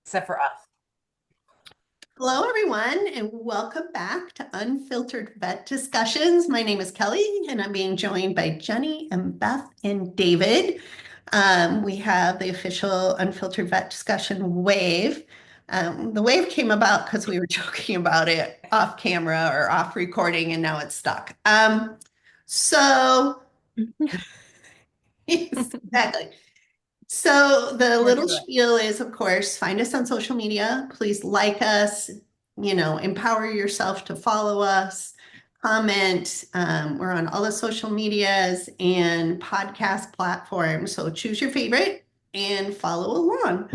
except for us. Hello, everyone, and welcome back to Unfiltered Vet Discussions. My name is Kelly, and I'm being joined by Jenny and Beth and David. We have the official Unfiltered Vet Discussion wave. The wave came about because we were joking about it off camera or off recording, and now it's stuck. So, exactly. So the We're little through it. spiel is, of course, find us on social media. Please like us, empower yourself to follow us, comment. We're on all the social medias and podcast platforms. So choose your favorite and follow along.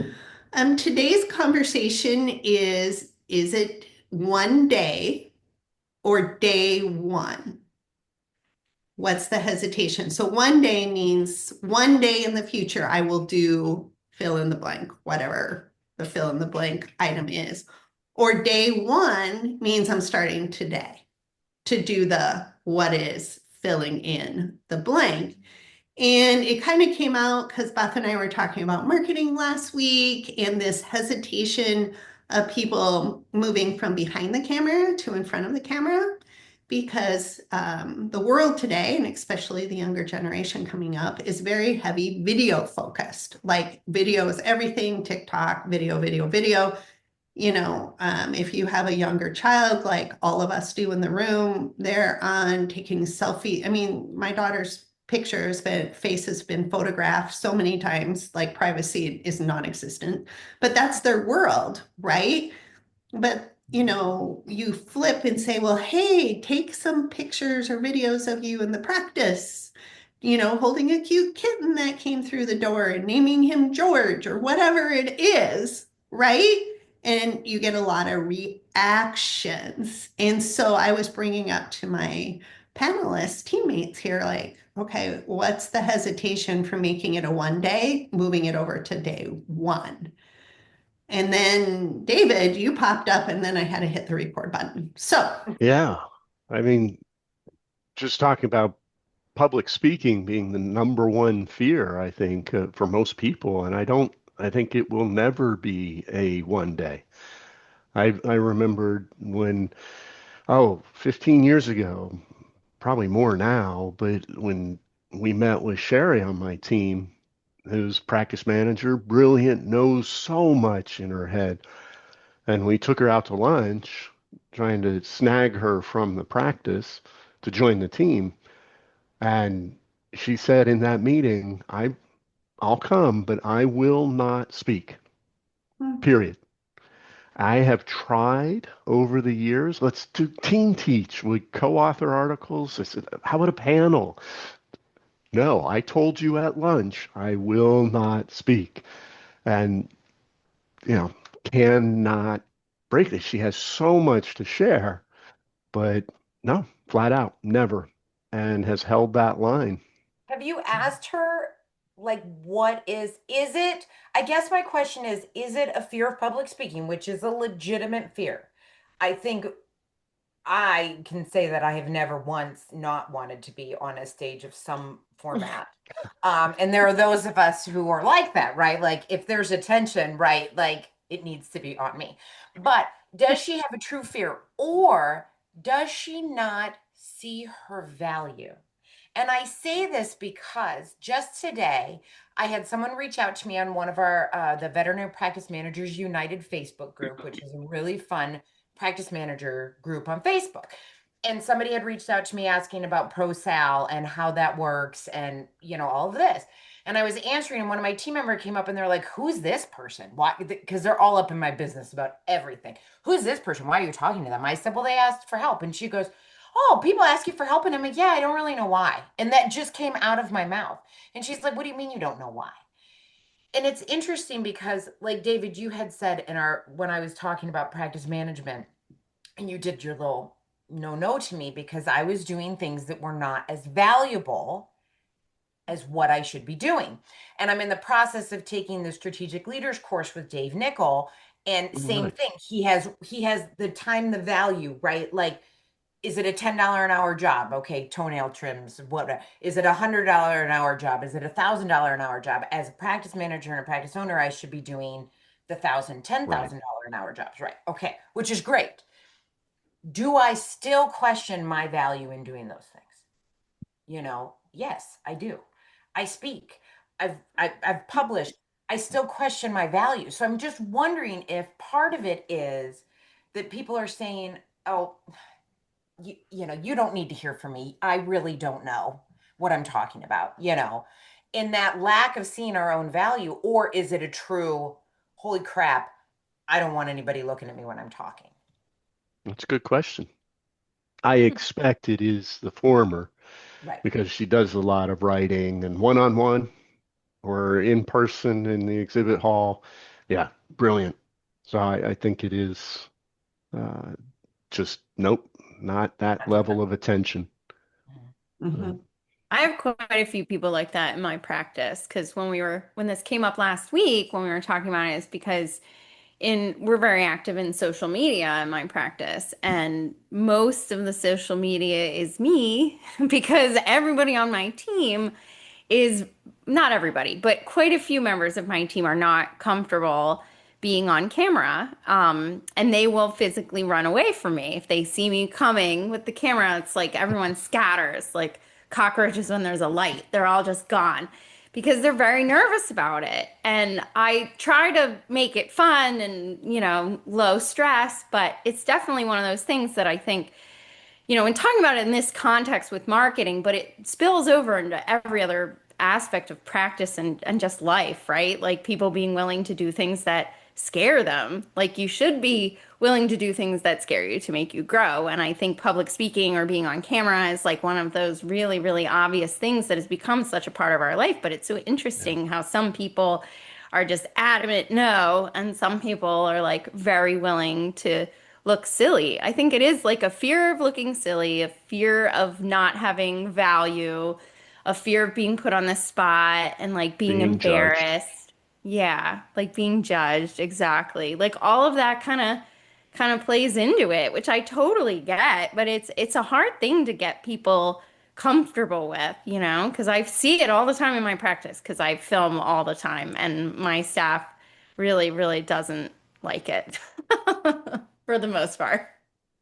Today's conversation is it one day or day one? What's the hesitation? So one day means one day in the future, I will do fill in the blank, whatever the fill in the blank item is. Or day one means I'm starting today to do the what is filling in the blank. And it kind of came out because Beth and I were talking about marketing last week and this hesitation of people moving from behind the camera to in front of the camera because the world today, and especially the younger generation coming up, is very heavy video focused. Like video is everything, TikTok, video, video, video. If you have a younger child, like all of us do in the room, they're on taking selfie. I mean, my daughter's pictures, but face has been photographed so many times, like privacy is non-existent, but that's their world, right? But you flip and say, well, hey, take some pictures or videos of you in the practice, holding a cute kitten that came through the door and naming him George or whatever it is, right? And you get a lot of reactions. And so I was bringing up to my panelists, teammates here, like, okay, what's the hesitation for making it a one day, moving it over to day one? And then David, you popped up, and then I had to hit the record button. So, Yeah. I mean, just talking about public speaking being the number one fear, I think, for most people. And I think it will never be a one day. I remembered when, 15 years ago, probably more now, but when we met with Sherry on my team, who's practice manager, brilliant, knows so much in her head. And we took her out to lunch, trying to snag her from the practice to join the team. And she said in that meeting, I'll come, but I will not speak. Period. I have tried over the years. Let's do team teach. We co-author articles. I said, how about a panel? No, I told you at lunch, I will not speak. And, you know, cannot break this. She has so much to share, but no, flat out, never, and has held that line. Have you asked her, like, is it? I guess my question is it a fear of public speaking, which is a legitimate fear? I think I can say that I have never once not wanted to be on a stage of some format. And there are those of us who are like that, right? Like, if there's attention, right, like it needs to be on me. But does she have a true fear, or does she not see her value? And I say this because just today, I had someone reach out to me on one of the Veterinary Practice Managers United Facebook group, which is a really fun practice manager group on Facebook. And somebody had reached out to me asking about ProSal and how that works and, all of this. And I was answering, and one of my team members came up and they're like, who's this person? Why? Because they're all up in my business about everything. Who's this person? Why are you talking to them? I said, well, they asked for help. And she goes, oh, people ask you for help. And I'm like, yeah, I don't really know why. And that just came out of my mouth. And she's like, what do you mean you don't know why? And it's interesting because, like David, you had said when I was talking about practice management, and you did your little no to me because I was doing things that were not as valuable as what I should be doing. And I'm in the process of taking the strategic leaders course with Dave Nickel, and same Right. thing. He has the time, the value, right? Like, is it a $10 an hour job? Okay, toenail trims. What is it? $100 an hour job? Is it $1,000 an hour job? As a practice manager and a practice owner, I should be doing the thousand, ten Right. thousand dollar an hour jobs, right? Okay, which is great. Do I still question my value in doing those things? Yes, I do. I speak. I've published. I still question my value. So I'm just wondering if part of it is that people are saying, "Oh, you don't need to hear from me. I really don't know what I'm talking about." In that lack of seeing our own value, or is it a true, holy crap, I don't want anybody looking at me when I'm talking? That's a good question. I expect it is the former Right. because she does a lot of writing and one-on-one or in person in the exhibit hall. Yeah, brilliant. So I think it is uh, just nope, not that Not different. level of attention. Mhm. Uh, Mhm. I have quite a few people like that in my practice because when this came up last week when we were talking about it, is because we're very active in social media in my practice, and most of the social media is me because everybody on my team is not everybody, but quite a few members of my team are not comfortable being on camera. And they will physically run away from me. If they see me coming with the camera, it's like everyone scatters like cockroaches when there's a light. They're all just gone because they're very nervous about it. And I try to make it fun and, low stress, but it's definitely one of those things that I think in talking about it in this context with marketing, but it spills over into every other aspect of practice and just life, right? Like people being willing to do things that scare them. Like you should be willing to do things that scare you to make you grow. And I think public speaking or being on camera is like one of those really, really obvious things that has become such a part of our life. But it's so yeah, interesting how some people are just adamant no, and some people are like very willing to look silly. I think it is like a fear of looking silly, a fear of not having value, a fear of being put on the spot and like being being judged. embarrassed. Yeah, like being judged, exactly. Like all of that kind of plays into it, which I totally get, but it's a hard thing to get people comfortable with, because I see it all the time in my practice because I film all the time and my staff really, really doesn't like it for the most part.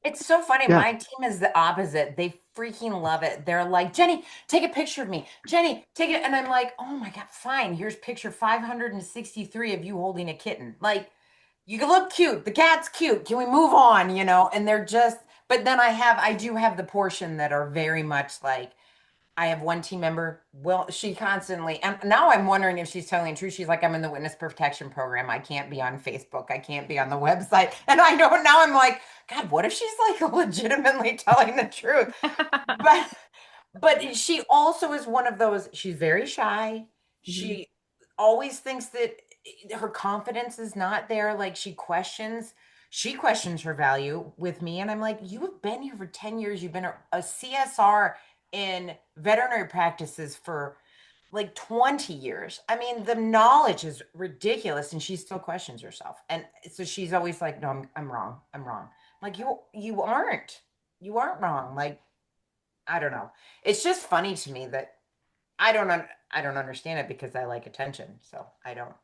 It's so funny. Yeah, My team is the opposite. They freaking love it. They're like, Jenni, take a picture of me. Jenni, take it. And I'm like, oh my God, fine. Here's picture 563 of you holding a kitten. Like, you can look cute. The cat's cute. Can we move on? And they're just, but then I do have the portion that are very much like, I have one team member. Well, she constantly, and now I'm wondering if she's telling the truth. She's like, I'm in the witness protection program. I can't be on Facebook. I can't be on the website. And I know now I'm like, God, what if she's like legitimately telling the truth? But but she also is one of those, she's very shy. Mhm. She always thinks that her confidence is not there. Like she questions her value with me. And I'm like, you have been here for 10 years. You've been a CSR in veterinary practices for like 20 years. I mean, the knowledge is ridiculous, and she still questions herself. And so she's always like, no, I'm wrong. I'm wrong. Like you aren't. You aren't wrong. Like, I don't know. It's just funny to me that I don't understand it because I like attention. So I don't.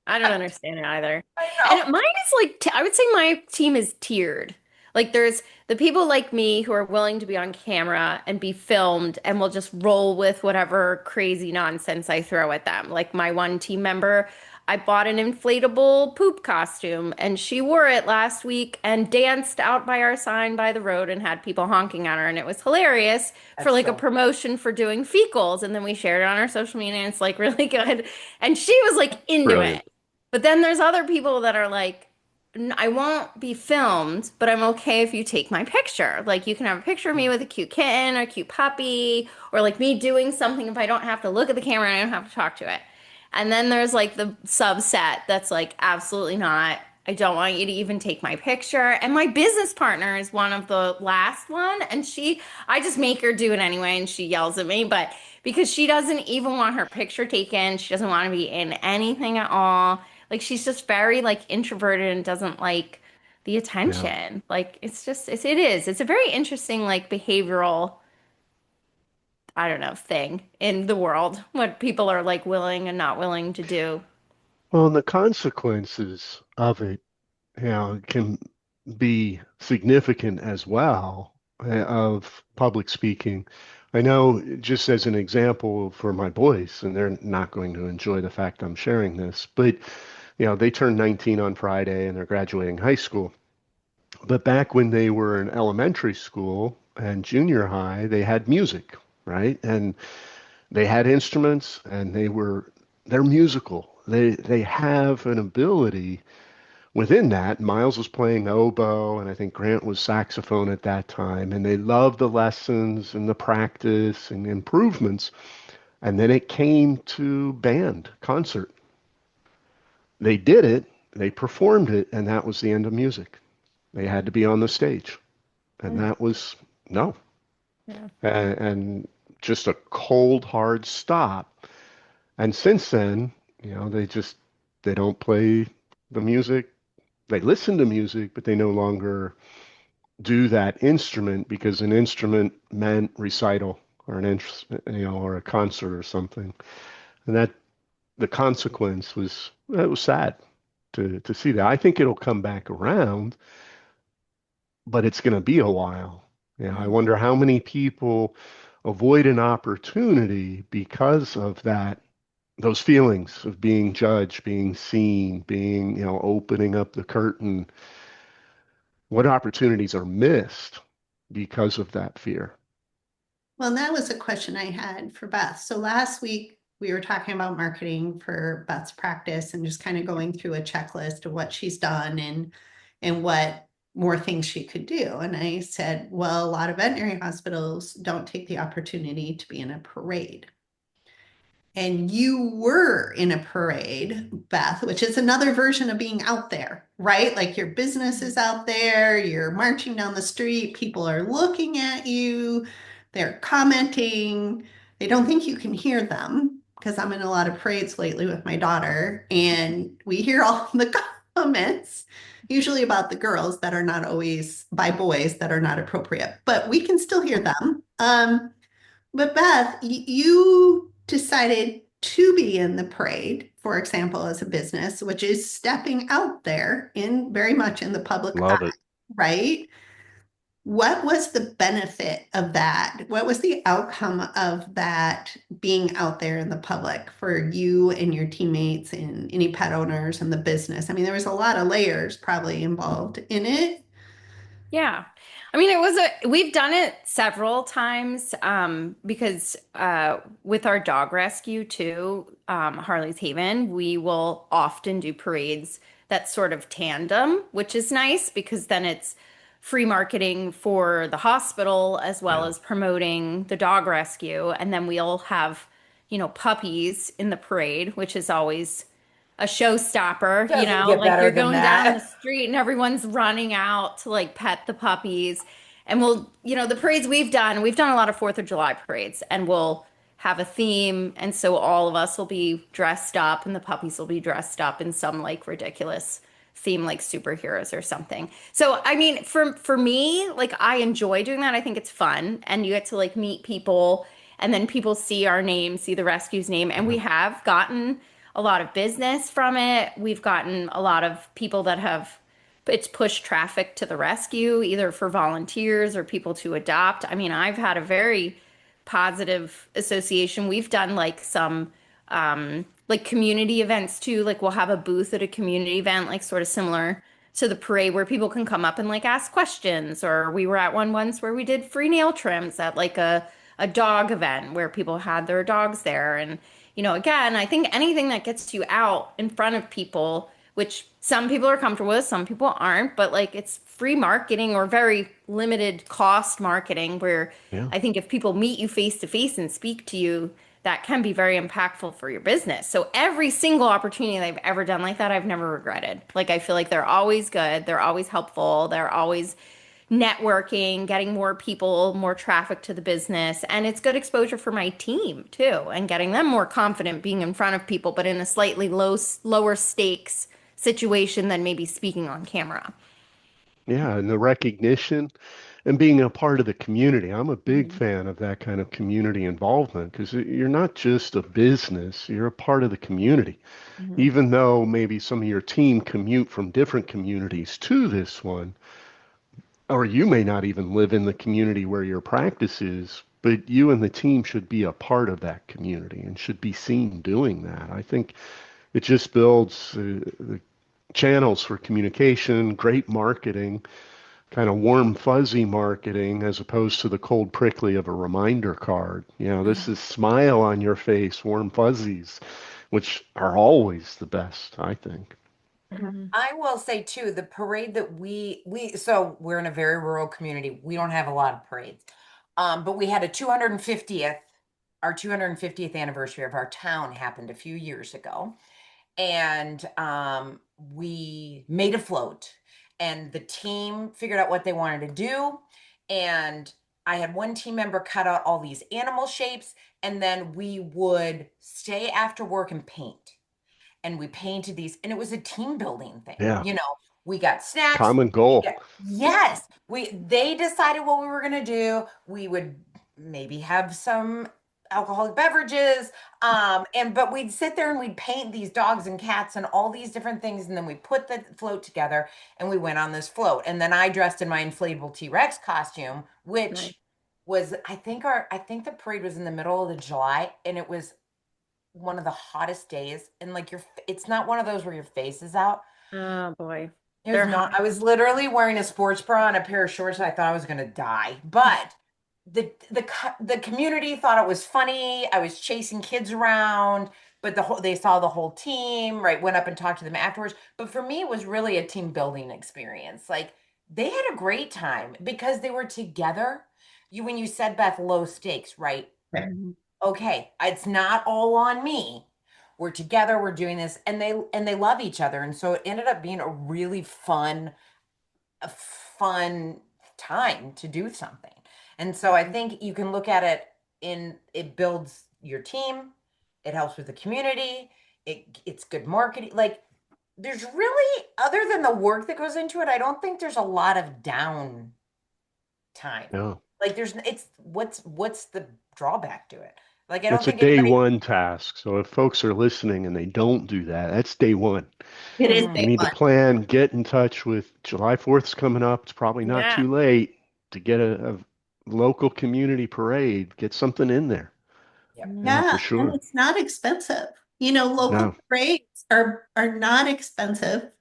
I don't understand it either. I And know. mine is like, I would say my team is tiered. Like, there's the people like me who are willing to be on camera and be filmed and will just roll with whatever crazy nonsense I throw at them. Like, my one team member, I bought an inflatable poop costume and she wore it last week and danced out by our sign by the road and had people honking at her. And it was hilarious for That's like a so promotion for doing fecals. And then we shared it on our social media and it's like really good. And she was like into brilliant. it. But then there's other people that are like, I won't be filmed, but I'm okay if you take my picture. Like you can have a picture of me with a cute kitten or a cute puppy, or like me doing something if I don't have to look at the camera and I don't have to talk to it. And then there's like the subset that's like, absolutely not. I don't want you to even take my picture. And my business partner is one of the last one. And I just make her do it anyway. And she yells at me, but because she doesn't even want her picture taken, she doesn't want to be in anything at all. Like she's just very like introverted and doesn't like the Yeah. attention. Like it's just it is. It's a very interesting like behavioral, I don't know, thing in the world what people are like willing and not willing to do. Well, and the consequences of it, can be significant as well, of public speaking. I know, just as an example for my boys, and they're not going to enjoy the fact I'm sharing this, but they turn 19 on Friday and they're graduating high school. But back when they were in elementary school and junior high, they had music, right? And they had instruments and they're musical. They have an ability within that. Miles was playing oboe and I think Grant was saxophone at that time, and they loved the lessons and the practice and improvements. And then it came to band concert. They did it, they performed it, and that was the end of music. They had to be on the stage. And Mm. that was no. Yeah. And just a cold, hard stop. And since then, they don't play the music. They listen to music, but they no longer do that instrument because an instrument meant recital or or a concert or something. And that the consequence was it was sad to see that. I think it'll come back around, but it's going to be a while. I Mm. wonder how many people avoid an opportunity because of those feelings of being judged, being seen, being, opening up the curtain. What opportunities are missed because of that fear? Well, that was a question I had for Beth. So last week we were talking about marketing for Beth's practice and just kind of going through a checklist of what she's done and what more things she could do. And I said, well, a lot of veterinary hospitals don't take the opportunity to be in a parade. And you were in a parade, Beth, which is another version of being out there, right? Like your business is out there, you're marching down the street, people are looking at you, they're commenting. I don't think you can hear them because I'm in a lot of parades lately with my daughter, and we hear all the comments, usually about the girls that are not always by boys that are not appropriate, but we can still hear them. But Beth, you decided to be in the parade, for example, as a business, which is stepping out there in very much in the public eye, Love it. right? What was the benefit of that? What was the outcome of that being out there in the public for you and your teammates and any pet owners and the business? I mean, there was a lot of layers probably involved in it. Yeah. I mean, we've done it several times because with our dog rescue too, Harley's Haven, we will often do parades that sort of tandem, which is nice because then it's free marketing for the hospital as well Yeah. as promoting the dog rescue. And then we'll have, puppies in the parade, which is always a showstopper, Doesn't get like you're better than going down the that. street and everyone's running out to like pet the puppies. And the parades we've done a lot of 4th of July parades and we'll have a theme. And so all of us will be dressed up and the puppies will be dressed up in some like ridiculous theme, like superheroes or something. So, I mean, for me, like I enjoy doing that. I think it's fun and you get to like meet people and then people see our name, see the rescue's name. And Yeah. we have gotten a lot of business from it. We've gotten a lot of people that have it's pushed traffic to the rescue, either for volunteers or people to adopt. I mean, I've had a very positive association. We've done like some like community events too. Like we'll have a booth at a community event, like sort of similar to the parade where people can come up and like ask questions. Or we were at one once where we did free nail trims at like a dog event where people had their dogs there. And, again, I think anything that gets you out in front of people, which some people are comfortable with, some people aren't, but like it's free marketing or very limited cost marketing where Yeah. I think if people meet you face to face and speak to you, that can be very impactful for your business. So every single opportunity that I've ever done like that, I've never regretted. Like I feel like they're always good, they're always helpful, they're always networking, getting more people, more traffic to the business. And it's good exposure for my team too, and getting them more confident being in front of people, but in a slightly lower stakes situation than maybe speaking on camera. Yeah, and the recognition and being a part of the community. I'm a big Mhm. fan of that kind of community involvement because you're not just a business, you're a part of the community. Mhm. Even though maybe some of your team commute from different communities to this one, or you may not even live in the community where your practice is, but you and the team should be a part of that community and should be seen doing that. I think it just builds the channels for communication, great marketing, kind of warm, fuzzy marketing as opposed to the cold, prickly of a reminder card. You know, this is smile on your face, warm fuzzies, which are always the best, I think. Mhm. I will say too, the parade that so we're in a very rural community. We don't have a lot of parades. But we had a 250th, our 250th anniversary of our town happened a few years ago. And we made a float and the team figured out what they wanted to do. And I had one team member cut out all these animal shapes, and then we would stay after work and paint, and we painted these, and it was a team building thing. Yeah, We got snacks. common goal. Yes, they decided what we were going to do. We would maybe have some alcoholic beverages, and but we'd sit there and we'd paint these dogs and cats and all these different things, and then we put the float together and we went on this float. And then I dressed in my inflatable T-Rex costume, Nice. which was, I think the parade was in the middle of the July, and it was one of the hottest days, and like it's not one of those where your face is out. Oh boy. It was They're not. hot. I was literally wearing a sports bra and a pair of shorts. I thought I was going to die. But the community thought it was funny. I was chasing kids around, but they saw the whole team, right? Went up and talked to them afterwards. But for me, it was really a team building experience. Like, they had a great time because they were together. When you said, Beth, low stakes, right? Mhm. Okay, it's not all on me. We're together, we're doing this, and they love each other. And so it ended up being a really fun time to do something. And so I think you can look at it, in it builds your team, it helps with the community, it's good marketing. Like, there's really, other than the work that goes into it, I don't think there's a lot of down time. Yeah. Like, it's what's the drawback to it? Like, I don't It's a think day anybody. one task. So if folks are listening and they don't do that, that's day one. It is You Mhm. day need to one. plan, get in touch with July 4th's coming up. It's probably not Yeah. too late to get a local community parade, get something in there. Yep. Yeah, Yeah, for and sure. it's not expensive. Local No. parades are not expensive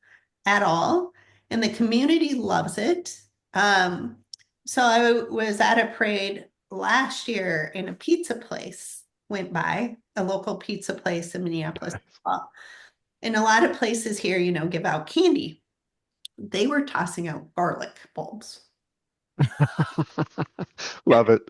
at all, and the community loves it. Um, so I was at a parade last year, and a pizza place went by, a local pizza place in Minneapolis. Well, and a lot of places here, give out candy. They were tossing out garlic bulbs. Love it.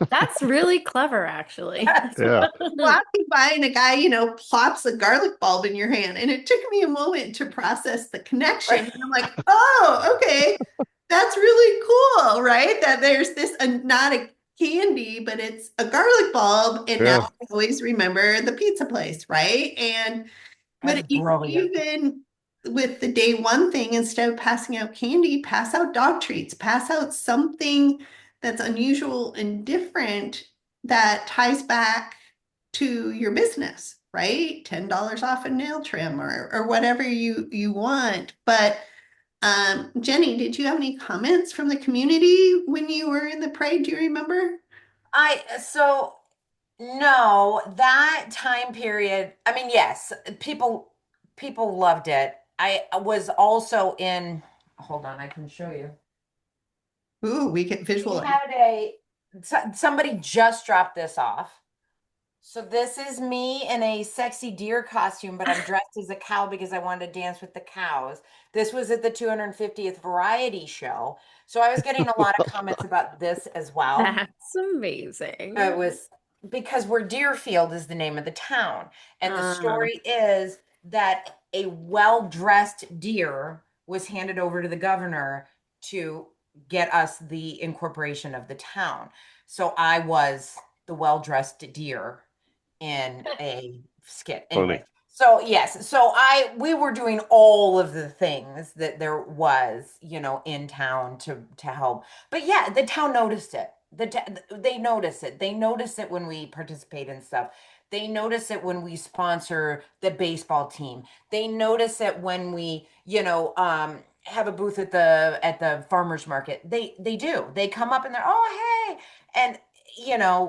That's really clever, actually. Yes. Yeah. Walking by and a guy, plops a garlic bulb in your hand. And it took me a moment to process the connection. Right. And I'm like, oh, okay, that's really cool, right? That there's this, not a candy, but it's a garlic bulb. And now Yeah. I always remember the pizza place, right? That's But brilliant. even with the day one thing, instead of passing out candy, pass out dog treats, pass out something that's unusual and different that ties back to your business, right? $10 off a nail trim or whatever you want. But Jenni, did you have any comments from the community when you were in the parade? Do you remember? I so No, that time period, I mean, yes, people loved it. I was also in, hold on, I can show you. Ooh, we get We visual. had somebody just dropped this off. So this is me in a sexy deer costume, but I'm dressed as a cow because I wanted to dance with the cows. This was at the 250th variety show. So I was getting a lot of comments about this as well. That's amazing. It was because we're Deerfield is the name of the town. And the Uh, story is that a well-dressed deer was handed over to the governor to get us the incorporation of the town. So I was the well-dressed deer in a skit. Funny. Anyway, So yes, so we were doing all of the things that there was, in town to help. But yeah, the town noticed it. They notice it. They notice it when we participate in stuff. They notice it when we sponsor the baseball team. They notice it when we, have a booth at the farmers market. They do. They come up and they're, "Oh, hey." And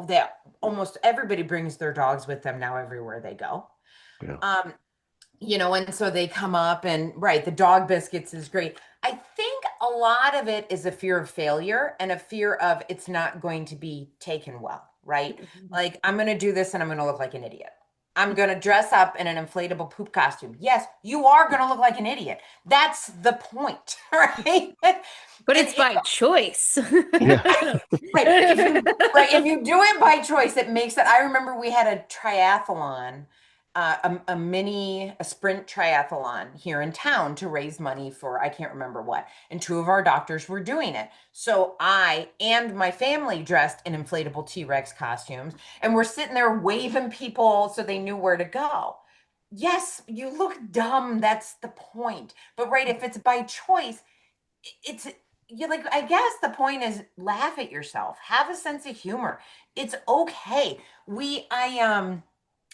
they almost everybody brings their dogs with them now everywhere they go. Yeah. Um, and so they come up and right, the dog biscuits is great. I think a lot of it is a fear of failure and a fear of it's not going to be taken well, right? Like I'm going to do this and I'm going to look like an idiot. I'm going to dress up in an inflatable poop costume. Yes, you are going to look like an idiot. That's the point, right? But And it's by choice. Yeah. right, if you do it by choice, it makes it. I remember we had a triathlon, a sprint triathlon here in town to raise money for I can't remember what, and two of our doctors were doing it. So I and my family dressed in inflatable T-Rex costumes, and we're sitting there waving people so they knew where to go. Yes, you look dumb. That's the point. But right, if it's by choice, it's you like I guess the point is laugh at yourself. Have a sense of humor. It's okay.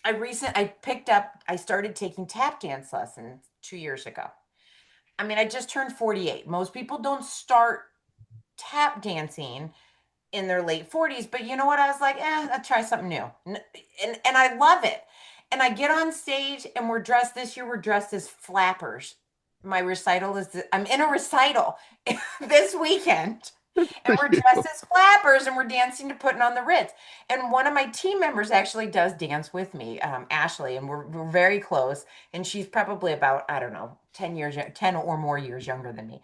I started taking tap dance lessons 2 years ago. I mean, I just turned 48. Most people don't start tap dancing in their late 40s, but you know what? I was like, I'll try something new. And I love it. And I get on stage and this year we're dressed as flappers. I'm in a recital this weekend. And we're dressed as flappers and we're dancing to Putting on the Ritz. And one of my team members actually does dance with me, Ashley, and we're very close. And she's probably about, I don't know, 10 or more years younger than me.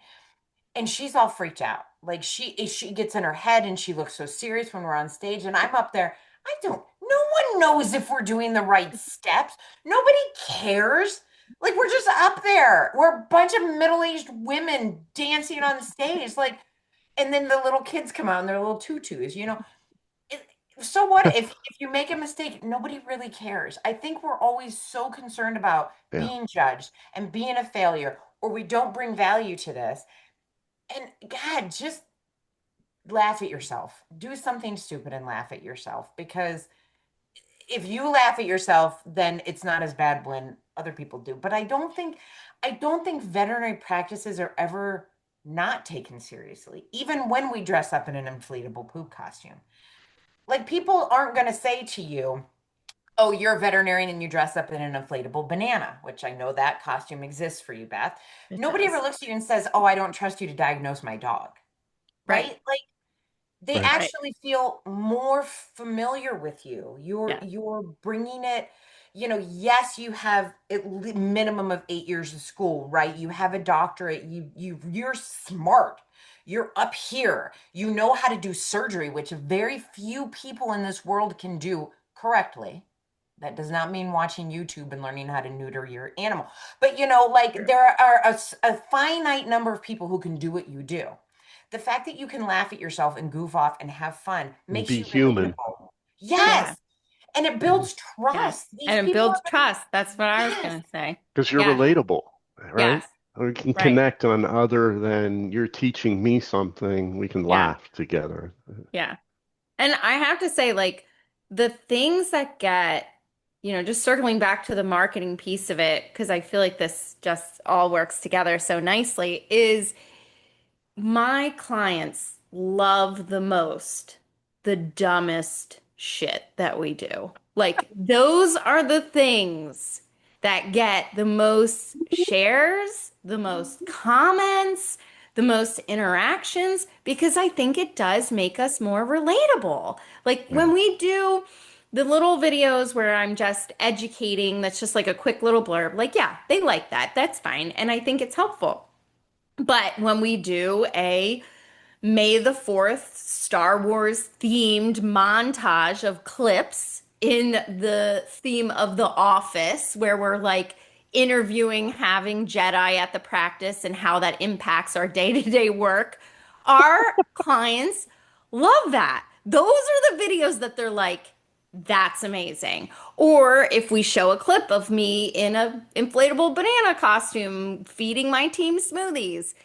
And she's all freaked out. Like she gets in her head and she looks so serious when we're on stage. And I'm up there. No one knows if we're doing the right steps. Nobody cares. Like we're just up there. We're a bunch of middle-aged women dancing on stage. Like, and then the little kids come out in their little tutus. It, so what if you make a mistake, nobody really cares. I think we're always so concerned about Yeah. being judged and being a failure, or we don't bring value to this. And God, just laugh at yourself. Do something stupid and laugh at yourself because if you laugh at yourself, then it's not as bad when other people do. But I don't think veterinary practices are ever not taken seriously, even when we dress up in an inflatable poop costume. Like people aren't going to say to you, "Oh, you're a veterinarian and you dress up in an inflatable banana," which I know that costume exists for you, Beth. It Nobody ever does. looks at you and says, "Oh, I don't trust you to diagnose my dog." Right. Right? Like they Right. Right. actually feel more familiar with you. You're Yeah. you're bringing it, yes, you have minimum of 8 years of school, right? You have a doctorate. You're smart. You're up here. You know how to do surgery, which very few people in this world can do correctly. That does not mean watching YouTube and learning how to neuter your animal. But like Sure. there are a finite number of people who can do what you do. The fact that you can laugh at yourself and goof off and have fun And makes be you human. relatable. Yeah. Yes. And it Mhm. builds Yeah. trust. These And it people are builds trust. That's what I was yes. gonna say. Because you're Yeah. relatable, right? Yes. We can Right. connect on other than you're teaching me something. We can Yeah. laugh together. Yeah. And I have to say, like, the things that get, just circling back to the marketing piece of it, because I feel like this just all works together so nicely, is my clients love the most the dumbest shit that we do. Like, those are the things that get the most shares, the most comments, the most interactions, because I think it does make us more relatable. Like, Yeah. when we do the little videos where I'm just educating, that's just like a quick little blurb, like, yeah, they like that. That's fine. And I think it's helpful. But when we do a May the 4th Star Wars themed montage of clips in the theme of The Office, where we're like interviewing having Jedi at the practice and how that impacts our day-to-day work, our clients love that. Those are the videos that they're like, That's amazing. Or if we show a clip of me in a inflatable banana costume feeding my team smoothies,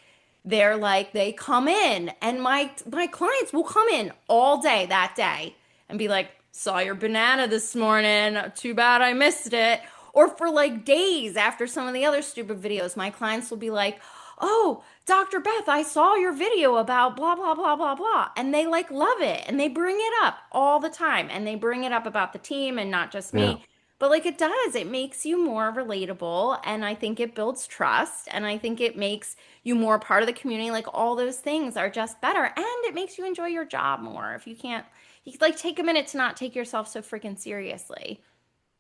they're like they come in and my clients will come in all day that day and be like, "Saw your banana this morning. Too bad I missed it." Or for like days after some of the other stupid videos, my clients will be like, "Oh, Dr. Beth, I saw your video about blah, blah, blah, blah, blah." And they like love it. And they bring it up all the time. And they bring it up about the team and not just Yeah. me. But like it does, it makes you more relatable. And I think it builds trust. And I think it makes you more part of the community. Like all those things are just better. And it makes you enjoy your job more. If you can't, you like take a minute to not take yourself so freaking seriously.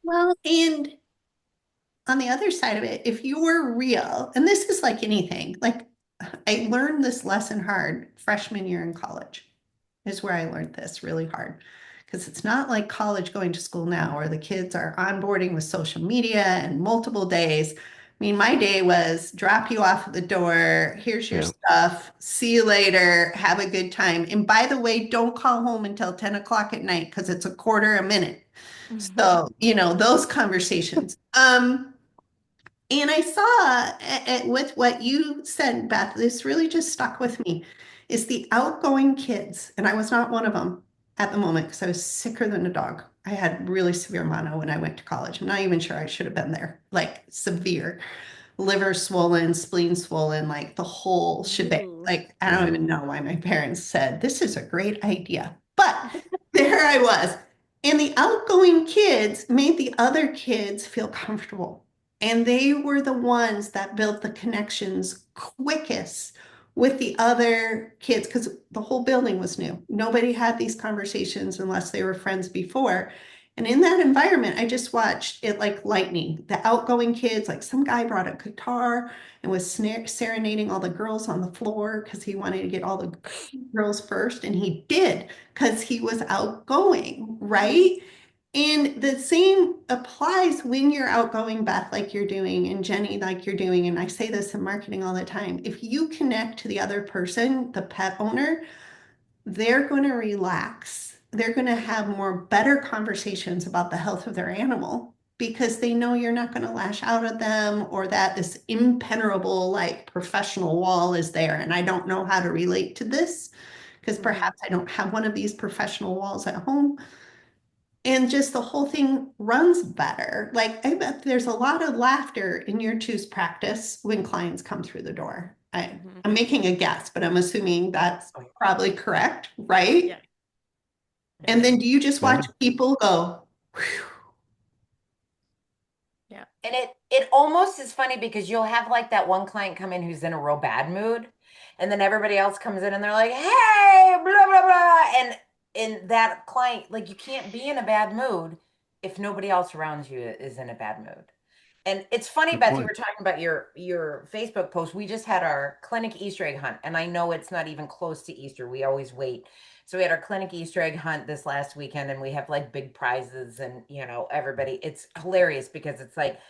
Well, and on the other side of it, if you were real, and this is like anything, like I learned this lesson hard freshman year in college, is where I learned this really hard. Because it's not like college going to school now, where the kids are onboarding with social media and multiple days. I mean, my day was drop you off at the door, here's your Yeah. stuff, see you later, have a good time. And by the way, don't call home until 10 o'clock at night because it's a quarter a minute. So, those conversations. And I saw with what you said, Beth, this really just stuck with me, is the outgoing kids. And I was not one of them at the moment because I was sicker than a dog. I had really severe mono when I went to college. I'm not even sure I should have been there, like severe liver swollen, spleen swollen, like the whole shebang. Ooh. Like, I don't Yeah. even know why my parents said, this is a great idea. But there I was. And the outgoing kids made the other kids feel comfortable. And they were the ones that built the connections quickest with the other kids because the whole building was new. Nobody had these conversations unless they were friends before. And in that environment, I just watched it like lightning. The outgoing kids, like some guy brought a guitar and was serenading all the girls on the floor because he wanted to get all the girls first. And he did because he was outgoing, right? And the same applies when you're outgoing, Beth, like you're doing, and Jenni, like you're doing. And I say this in marketing all the time. If you connect to the other person, the pet owner, they're going to relax. They're going to have more better conversations about the health of their animal because they know you're not going to lash out at them or that this impenetrable, like professional wall is there. And I don't know how to relate to this because Mhm. perhaps I don't have one of these professional walls at home. And just the whole thing runs better. Like, I bet there's a lot of laughter in your two's practice when clients come through the door. Mhm. I'm making a guess, but I'm assuming that's Oh, probably correct, right? Yeah. Yeah. And then do you just Yeah. watch people go, "Whew." Yeah. and it almost is funny because you'll have like that one client come in who's in a real bad mood, and then everybody else comes in and they're like, "Hey, blah blah blah," and that client, like, you can't be in a bad mood if nobody else around you is in a bad mood. And it's funny, Good Beth, you point. were talking about your Facebook post. We just had our clinic Easter egg hunt, and I know it's not even close to Easter. We always wait. So we had our clinic Easter egg hunt this last weekend, and we have like big prizes, and everybody. It's hilarious because it's like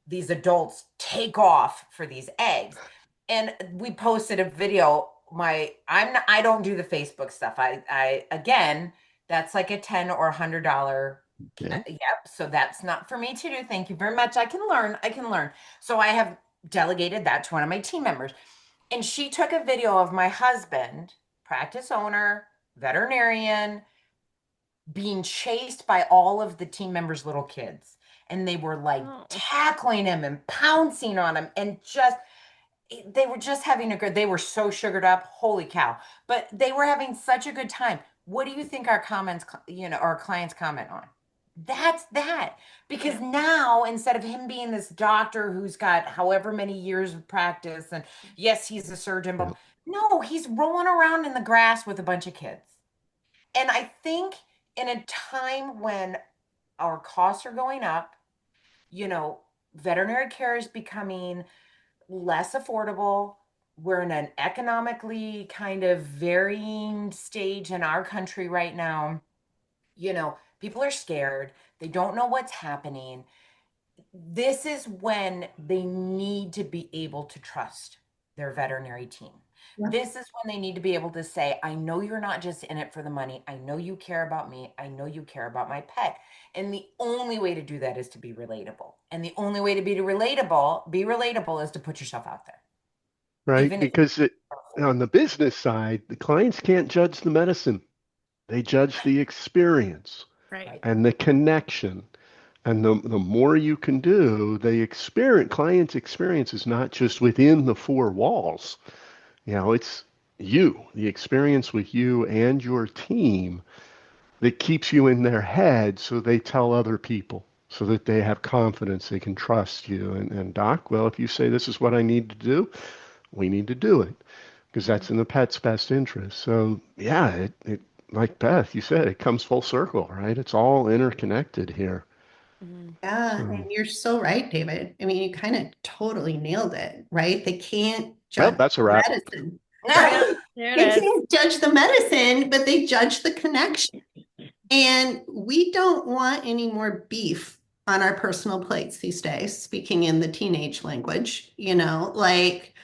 these adults take off for these eggs. And we posted a video. I don't do the Facebook stuff. I again, that's like a 10 or $100. Yeah. Yep. So that's not for me to do. Thank you very much. I can learn. I can learn. So I have delegated that to one of my team members. And she took a video of my husband, practice owner, veterinarian, being chased by all of the team members' little kids. And they were like Oh. tackling him and pouncing on him and just they were just having a good, they were so sugared up, holy cow. But they were having such a good time. What do you think our comments, our clients comment on? That's that. Because Yeah. now, instead of him being this doctor who's got however many years of practice, and yes, he's a surgeon, Yeah. but no, he's rolling around in the grass with a bunch of kids. And I think in a time when our costs are going up, you know, veterinary care is becoming less affordable. We're in an economically kind of varying stage in our country right now. People are scared. They don't know what's happening. This is when they need to be able to trust. their veterinary team. Yeah. This is when they need to be able to say, I know you're not just in it for the money. I know you care about me. I know you care about my pet. And the only way to do that is to be relatable. And the only way to be relatable is to put yourself out there. Right? Even if Because on the business side, the clients can't judge the medicine. They judge the experience Right. right. and the connection. And the more you can do, client's experience is not just within the four walls. It's the experience with you and your team that keeps you in their head so they tell other people so that they have confidence, they can trust you. And doc, well, if you say this is what I need to do, we need to do it because that's in the pet's best interest. So yeah, it like Beth, you said, it comes full circle, right? It's all interconnected here. Mhm. Yeah, and So, you're so right, David. I mean, you kind of totally nailed it, right? They can't well, judge that's a the wrap. medicine, Yeah, right? there it They is. can't judge the medicine, but they judge the connection. And we don't want any more beef on our personal plates these days, speaking in the teenage language, like,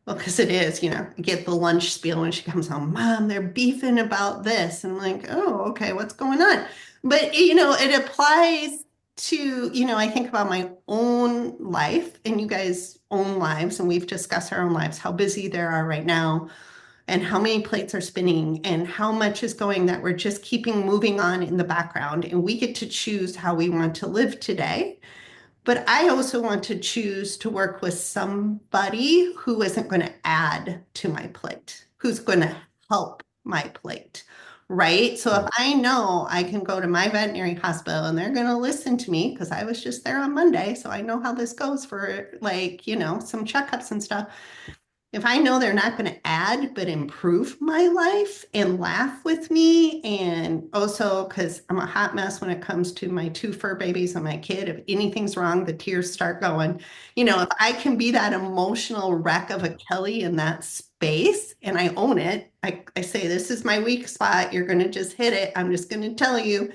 well, because it is, you get the lunch spiel when she comes home, Mom, they're beefing about this. And I'm like, oh, okay, what's going on? But, it applies to, I think about my own life and you guys' own lives, and we've discussed our own lives, how busy there are right now and how many plates are spinning and how much is going that we're just keeping moving on in the background. And we get to choose how we want to live today. But I also want to choose to work with somebody who isn't going to add to my plate, who's going to help my plate. Right. So if I know I can go to my veterinary hospital and they're going to listen to me because I was just there on Monday. So I know how this goes for some checkups and stuff. If I know they're not going to add but improve my life and laugh with me, and also because I'm a hot mess when it comes to my two fur babies and my kid, if anything's wrong, the tears start going. If I can be that emotional wreck of a Kelly in that space and I own it, I say, this is my weak spot. You're going to just hit it. I'm just going to tell you,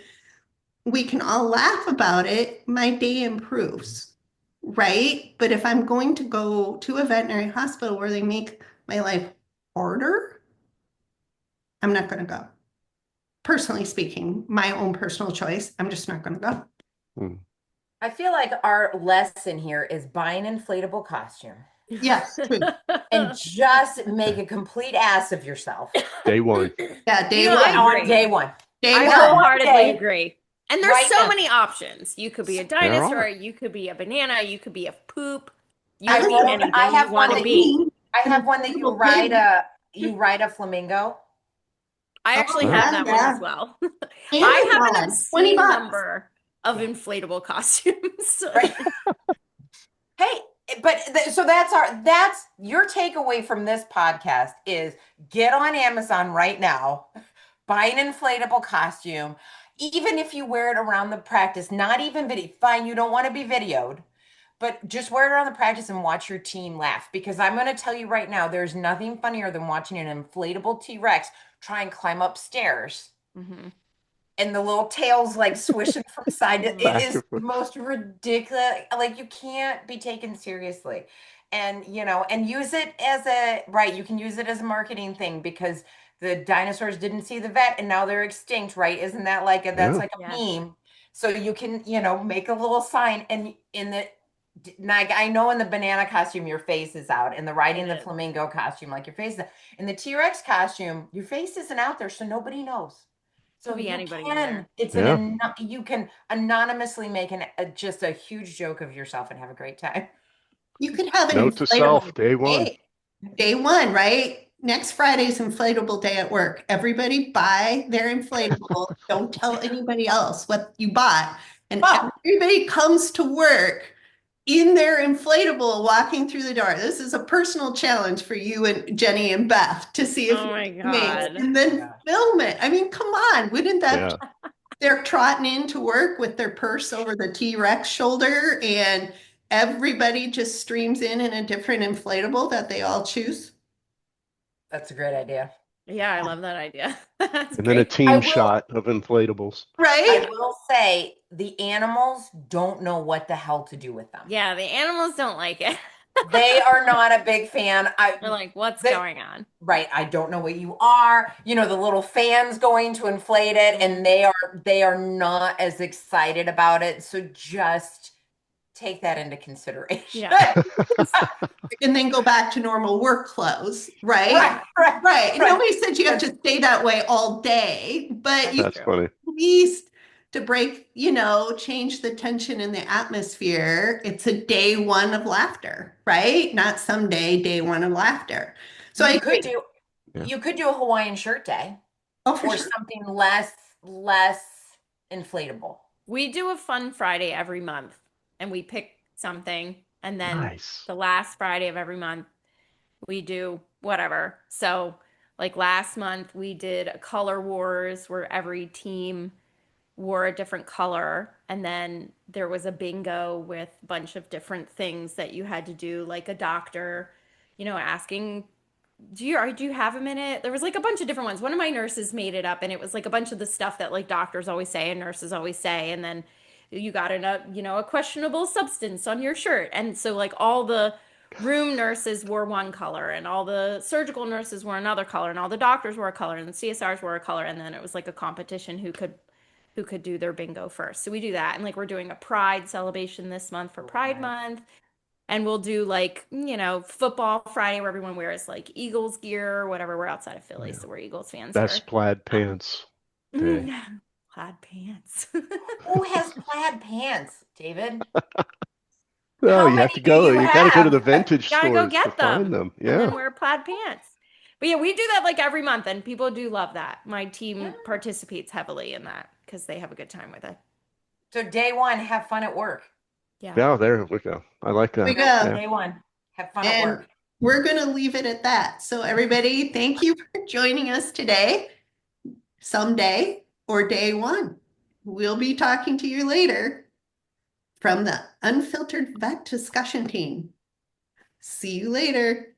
we can all laugh about it. My day improves. Right? But if I'm going to go to a veterinary hospital where they make my life harder, I'm not going to go. Personally speaking, my own personal choice, I'm just not going to go. Hmm. I feel like our lesson here is buy an inflatable costume Yes, true. and just make a complete ass of yourself. Day one. Yeah, day You know, I one. On agree. day one. Day I one. wholeheartedly Day, agree. And there's right so now. many options. You could be a There dinosaur, are. you could be a banana, you could be a poop. You I could be rolled, I anything you have one want to that be. I An have one that inflatable pig. you ride a flamingo. I Oh, actually have Nice. yeah, that one as yeah. well. I have an Amazon, 20 obscene bucks. number of Yeah. inflatable costumes. Right. Hey, but so that's your takeaway from this podcast is get on Amazon right now, buy an inflatable costume, even if you wear it around the practice, not even video. Fine, you don't want to be videoed, but just wear it around the practice and watch your team laugh. Because I'm going to tell you right now, there's nothing funnier than watching an inflatable T-Rex try and climb upstairs Mhm. and the little tails like swishing from side to it Back is and the forth. most ridiculous. Like you can't be taken seriously. And and use it as you can use it as a marketing thing because the dinosaurs didn't see the vet and now they're extinct, right? Isn't that that's Yeah. like a Yes. meme? So you can, make a little sign and in the like I know in the banana costume your face is out, in the riding It the is. flamingo costume like your face is out. In the T-Rex costume, your face isn't out there, so nobody knows. Could So be you anybody in can, there. Yeah. you can anonymously make just a huge joke of yourself and have a great time. You could have an Note to self, inflatable day one. day. Day one, right? Next Friday's inflatable day at work. Everybody buy their inflatable. Don't tell anybody else what you bought. And Oh, everybody comes to work in their inflatable walking through the door. This is a personal challenge for you and Jenni and Beth to see if Oh my you make God. and then yeah. film it. I mean, come on. Wouldn't that Yeah. they're trotting into work with their purse over the T-Rex shoulder and everybody just streams in a different inflatable that they all choose. That's a great idea. Yeah, I love that idea. That's And then a great. I team will shot of inflatables. I Right? will say the animals don't know what the hell to do with them. Yeah, the animals don't like it. They are not a big fan. They're like, what's They, going on? right, I don't know what you are. The little fans going to inflate it, and Mhm. they are not as excited about it. So just take that into consideration. Yeah. And then go back to normal work clothes, right? Right, right, Right. And right. nobody said you have to stay that way all day, but That's you That's true. funny. at least to break, change the tension in the atmosphere. It's a day one of laughter, right? Not someday, day one of laughter. So I You could agree. do Yeah. you could do a Hawaiian shirt day Oh, for or sure. something less inflatable. We do a fun Friday every month and we pick something. And then Nice. the last Friday of every month, we do whatever. So, like last month, we did a color wars where every team wore a different color. And then there was a bingo with a bunch of different things that you had to do, like a doctor, asking do you have a minute? There was like a bunch of different ones. One of my nurses made it up and it was like a bunch of the stuff that like doctors always say and nurses always say. And then you got a questionable substance on your shirt. And so like all the room nurses wore one color and all the surgical nurses wore another color and all the doctors wore a color and the CSRs wore a color. And then it was like a competition who could do their bingo first. So we do that. And like we're doing a pride celebration this month for Pride Right. Month. And we'll do like, football Friday where everyone wears like Eagles gear or whatever. We're outside of Philly, Yeah. so we're Eagles fans here. Best plaid Um, pants day. Plaid pants. Who has plaid pants, David? Oh, How you have many to do go. you You got to go to the have? vintage Gotta go stores to get find them them. and then Yeah. wear plaid pants. But yeah, we do that like every month, and people do love that. My Yeah. team participates heavily in that because they have a good time with it. So day one, have fun at work. Yeah. Yeah, there we go. I like Here we that. go. Yeah. Day one, have fun at And work. we're going to leave it at that. So, everybody, thank you for joining us today, someday or day one. We'll be talking to you later from the Unfiltered Vet Discussion Team. See you later.